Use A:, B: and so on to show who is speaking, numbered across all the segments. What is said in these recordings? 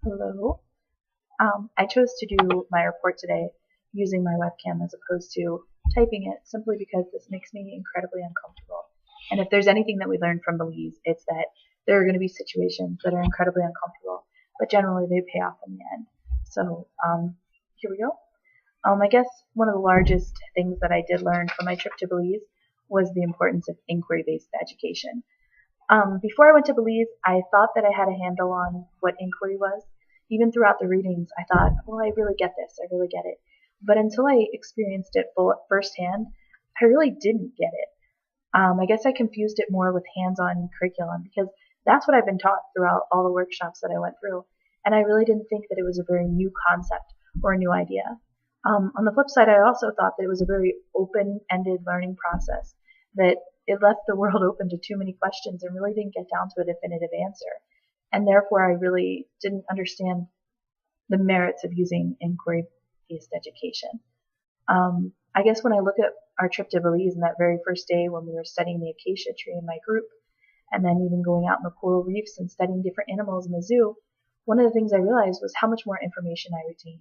A: Hello. I chose to do my report today using my webcam as opposed to typing it simply because this makes me incredibly uncomfortable. And if there's anything that we learned from Belize, it's that there are going to be situations that are incredibly uncomfortable, but generally they pay off in the end. So here we go. I guess one of the largest things that I did learn from my trip to Belize was the importance of inquiry-based education. Before I went to Belize, I thought that I had a handle on what inquiry was. Even throughout the readings, I thought, well, I really get this. I really get it. But until I experienced it firsthand, I really didn't get it. I guess I confused it more with hands-on curriculum because that's what I've been taught throughout all the workshops that I went through. And I really didn't think that it was a very new concept or a new idea. On the flip side, I also thought that it was a very open-ended learning process, that it left the world open to too many questions and really didn't get down to a definitive answer. And therefore, I really didn't understand the merits of using inquiry-based education. I guess when I look at our trip to Belize and that very first day when we were studying the acacia tree in my group, and then even going out in the coral reefs and studying different animals in the zoo, one of the things I realized was how much more information I retained.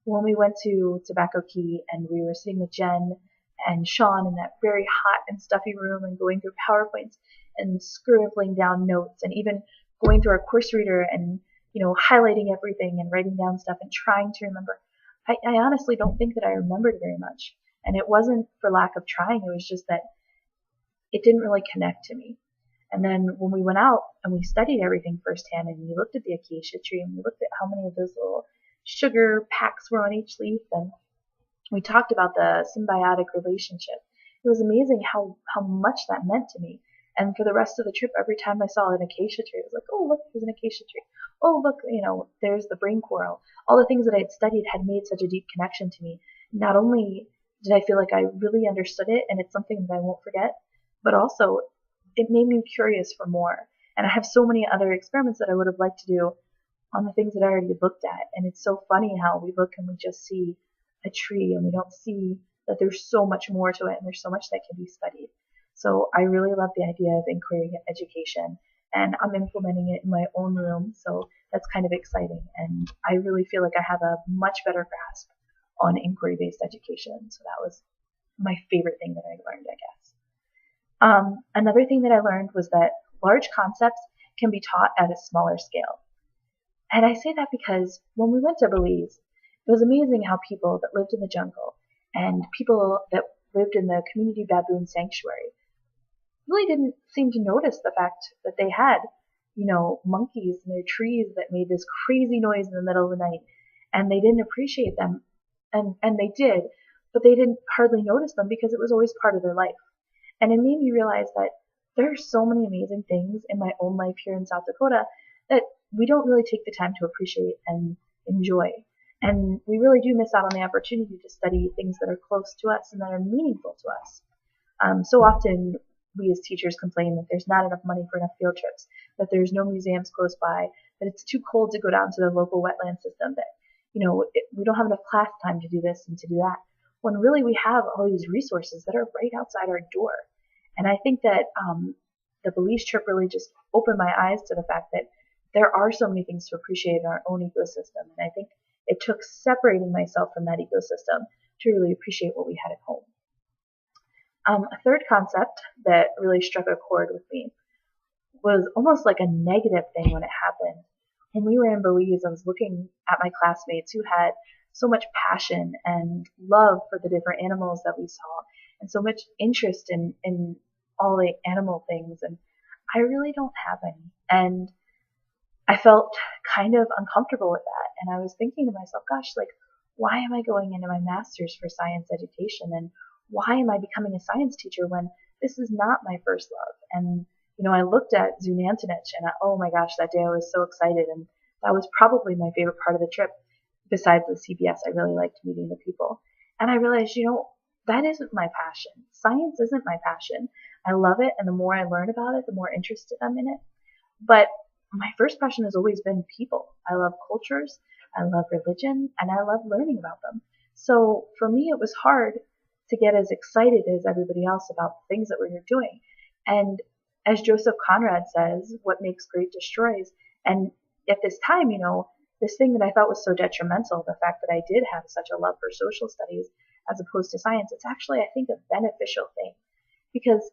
A: When we went to Tobacco Key and we were sitting with Jen and Sean in that very hot and stuffy room and going through PowerPoints and scribbling down notes and even going through our course reader and highlighting everything and writing down stuff and trying to remember. I honestly don't think that I remembered very much. And it wasn't for lack of trying, it was just that it didn't really connect to me. And then when we went out and we studied everything firsthand and we looked at the acacia tree and we looked at how many of those little sugar packs were on each leaf and we talked about the symbiotic relationship. It was amazing how much that meant to me. And for the rest of the trip, every time I saw an acacia tree, I was like, oh, look, there's an acacia tree. Oh, look, there's the brain coral. All the things that I had studied had made such a deep connection to me. Not only did I feel like I really understood it and it's something that I won't forget, but also it made me curious for more. And I have so many other experiments that I would have liked to do on the things that I already looked at. And it's so funny how we look and we just see a tree and we don't see that there's so much more to it and there's so much that can be studied. So I really love the idea of inquiry education and I'm implementing it in my own room. So that's kind of exciting. And I really feel like I have a much better grasp on inquiry-based education. So that was my favorite thing that I learned, I guess. Another thing that I learned was that large concepts can be taught at a smaller scale. And I say that because when we went to Belize, it was amazing how people that lived in the jungle and people that lived in the community baboon sanctuary really didn't seem to notice the fact that they had, monkeys in their trees that made this crazy noise in the middle of the night, and they didn't appreciate them, and they did, but they didn't hardly notice them because it was always part of their life. And it made me realize that there are so many amazing things in my own life here in South Dakota that we don't really take the time to appreciate and enjoy. And we really do miss out on the opportunity to study things that are close to us and that are meaningful to us. So often we as teachers complain that there's not enough money for enough field trips, that there's no museums close by, that it's too cold to go down to the local wetland system, that we don't have enough class time to do this and to do that, when really we have all these resources that are right outside our door. And I think that the Belize trip really just opened my eyes to the fact that there are so many things to appreciate in our own ecosystem. And I think it took separating myself from that ecosystem to really appreciate what we had at home. A third concept that really struck a chord with me was almost like a negative thing when it happened. When we were in Belize, I was looking at my classmates who had so much passion and love for the different animals that we saw and so much interest in all the animal things. And I really don't have any. And I felt kind of uncomfortable with that. And I was thinking to myself, gosh, why am I going into my master's for science education? And why am I becoming a science teacher when this is not my first love? And, I looked at Zunantinich and oh my gosh, that day I was so excited. And that was probably my favorite part of the trip. Besides the CBS, I really liked meeting the people. And I realized, that isn't my passion. Science isn't my passion. I love it. And the more I learn about it, the more interested I'm in it. But my first passion has always been people. I love cultures. I love religion and I love learning about them. So for me, it was hard to get as excited as everybody else about the things that we were doing. And as Joseph Conrad says, what makes great destroys. And at this time, this thing that I thought was so detrimental, the fact that I did have such a love for social studies as opposed to science, it's actually, I think, a beneficial thing because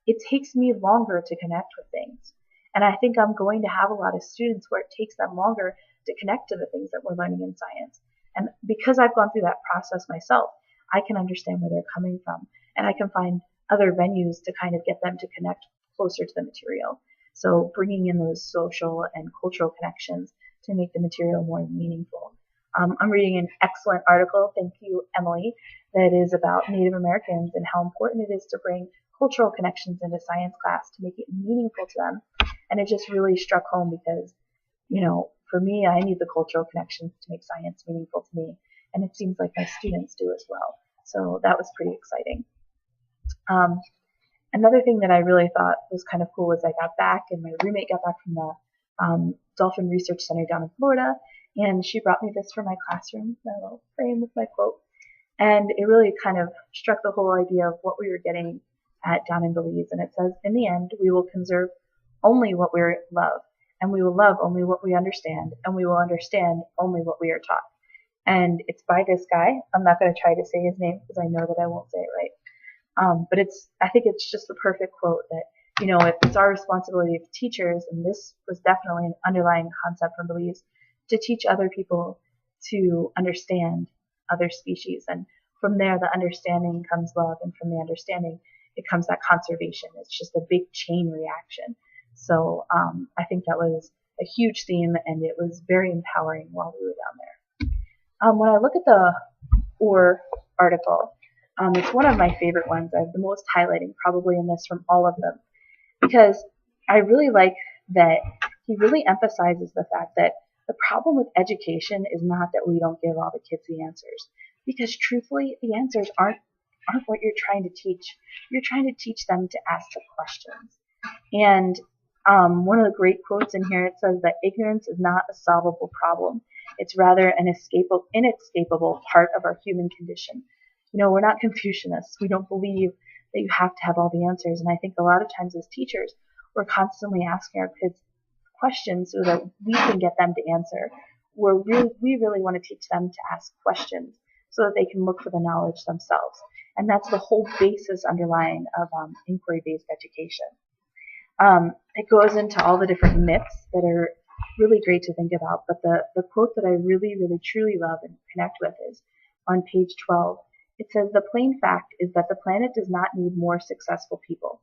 A: it takes me longer to connect with things. And I think I'm going to have a lot of students where it takes them longer to connect to the things that we're learning in science. And because I've gone through that process myself, I can understand where they're coming from. And I can find other venues to kind of get them to connect closer to the material. So bringing in those social and cultural connections to make the material more meaningful. I'm reading an excellent article, thank you, Emily, that is about Native Americans and how important it is to bring cultural connections into science class to make it meaningful to them. And it just really struck home because, for me, I need the cultural connections to make science meaningful to me. And it seems like my students do as well. So that was pretty exciting. Another thing that I really thought was kind of cool was I got back and my roommate got back from the Dolphin Research Center down in Florida. And she brought me this for my classroom, my little frame with my quote. And it really kind of struck the whole idea of what we were getting at down in Belize. And it says, in the end, we will conserve only what we love, and we will love only what we understand, and we will understand only what we are taught. And it's by this guy. I'm not going to try to say his name because I know that I won't say it right. But I think it's just the perfect quote that, if it's our responsibility as teachers, and this was definitely an underlying concept from Belize, to teach other people to understand other species. And from there, the understanding comes love, and from the understanding, it comes that conservation. It's just a big chain reaction. So I think that was a huge theme, and it was very empowering while we were down there. When I look at the OR article, it's one of my favorite ones. I have the most highlighting probably in this from all of them, because I really like that he really emphasizes the fact that the problem with education is not that we don't give all the kids the answers, because truthfully, the answers aren't what you're trying to teach. You're trying to teach them to ask the questions. And one of the great quotes in here, it says that ignorance is not a solvable problem. It's rather an inescapable part of our human condition. We're not Confucianists. We don't believe that you have to have all the answers. And I think a lot of times as teachers, we're constantly asking our kids questions so that we can get them to answer. We really want to teach them to ask questions so that they can look for the knowledge themselves. And that's the whole basis underlying of inquiry-based education. It goes into all the different myths that are really great to think about, but the quote that I really, really, truly love and connect with is on page 12. It says, "The plain fact is that the planet does not need more successful people,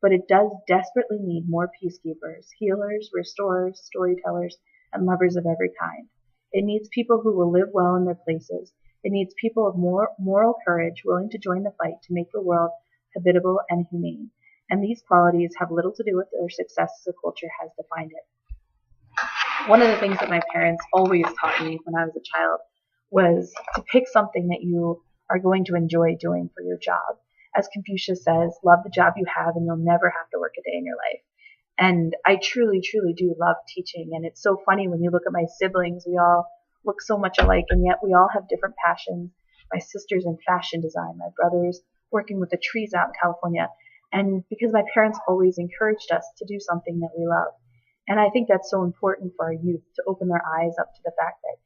A: but it does desperately need more peacekeepers, healers, restorers, storytellers, and lovers of every kind. It needs people who will live well in their places. It needs people of moral courage willing to join the fight to make the world habitable and humane. And these qualities have little to do with their success as a culture has defined it." One of the things that my parents always taught me when I was a child was to pick something that you are going to enjoy doing for your job. As Confucius says, love the job you have and you'll never have to work a day in your life. And I truly, truly do love teaching. And it's so funny when you look at my siblings, we all look so much alike, and yet we all have different passions. My sister's in fashion design, my brother's working with the trees out in California. And because my parents always encouraged us to do something that we love. And I think that's so important for our youth to open their eyes up to the fact that,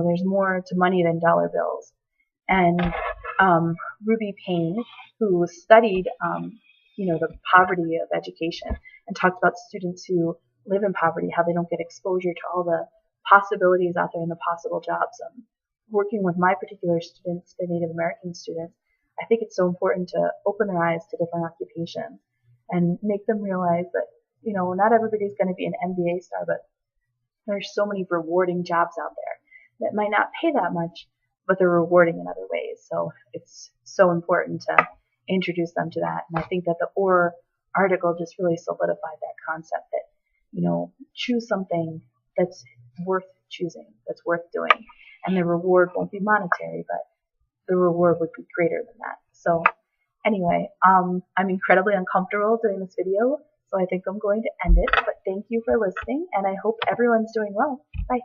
A: there's more to money than dollar bills. And Ruby Payne, who studied, the poverty of education and talked about students who live in poverty, how they don't get exposure to all the possibilities out there and the possible jobs. Working with my particular students, the Native American students, I think it's so important to open their eyes to different occupations and make them realize that, not everybody's going to be an NBA star, but there's so many rewarding jobs out there that might not pay that much, but they're rewarding in other ways. So it's so important to introduce them to that. And I think that the OR article just really solidified that concept that, choose something that's worth choosing, that's worth doing. And the reward won't be monetary, but the reward would be greater than that. So anyway, I'm incredibly uncomfortable doing this video, so I think I'm going to end it. But thank you for listening, and I hope everyone's doing well. Bye.